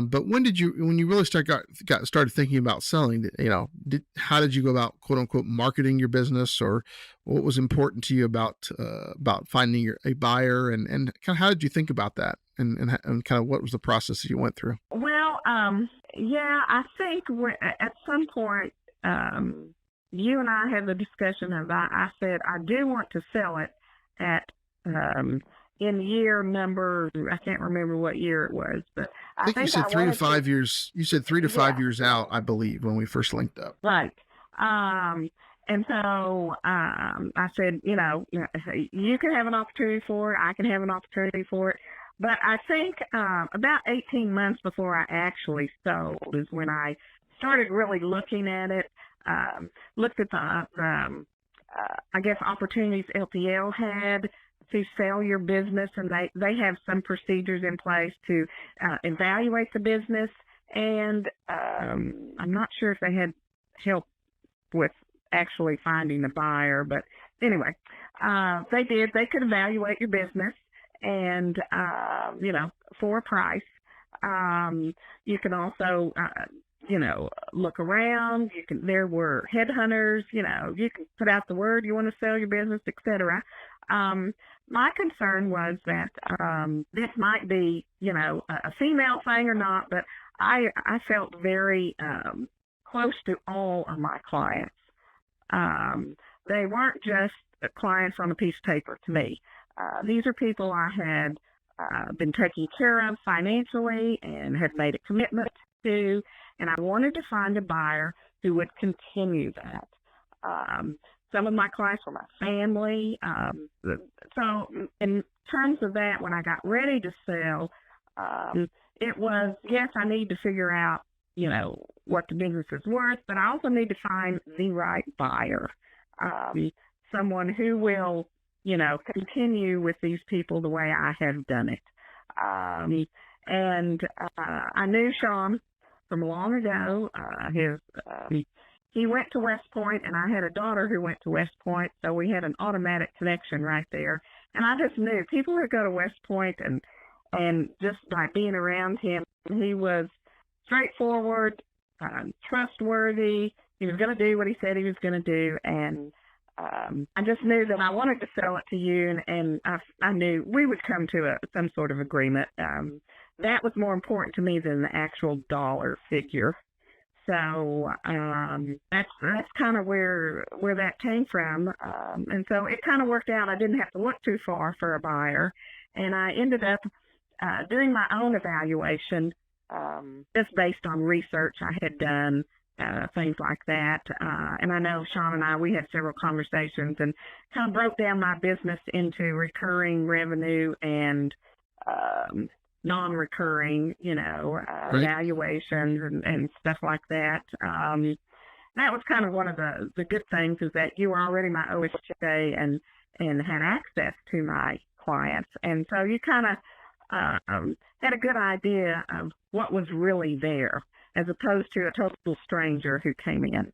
But when you really started thinking about selling, how did you go about, quote unquote, marketing your business, or what was important to you about finding a buyer, and kind of how did you think about that, and kind of what was the process that you went through? Well, yeah, I think at some point, you and I had the discussion of, I said, I do want to sell it at, in year number, I can't remember what year it was, but I think you said 3 to 5 years. You said 3 to 5 years out, I believe, when we first linked up. Right. And so I said, you can have an opportunity for it. I can have an opportunity for it. But I think about 18 months before I actually sold is when I started really looking at it, looked at the, I guess, opportunities LPL had to sell your business, and they have some procedures in place to evaluate the business, and I'm not sure if they had help with actually finding a buyer, but anyway, they did. They could evaluate your business, and for a price. You can also look around. There were headhunters. You can put out the word you want to sell your business, etc. My concern was that this might be, a female thing or not, but I felt very close to all of my clients. They weren't just clients on a piece of paper to me. These are people I had been taking care of financially and had made a commitment to, and I wanted to find a buyer who would continue that. Some of my clients were my family. So in terms of that, when I got ready to sell, it was, yes, I need to figure out, what the business is worth, but I also need to find the right buyer, someone who will, continue with these people the way I have done it. And I knew Sean from long ago. He went to West Point, and I had a daughter who went to West Point, so we had an automatic connection right there. And I just knew people who go to West Point, and just by being around him, he was straightforward, trustworthy. He was going to do what he said he was going to do, and I just knew that I wanted to sell it to you, and I knew we would come to some sort of agreement. That was more important to me than the actual dollar figure. So that's kind of where that came from, and so it kind of worked out. I didn't have to look too far for a buyer, and I ended up doing my own evaluation, just based on research I had done, things like that. And I know Sean and we had several conversations and kind of broke down my business into recurring revenue and non-recurring, Right. evaluations and stuff like that. That was kind of one of the good things, is that you were already my OSJ and had access to my clients. And so you kind of had a good idea of what was really there, as opposed to a total stranger who came in.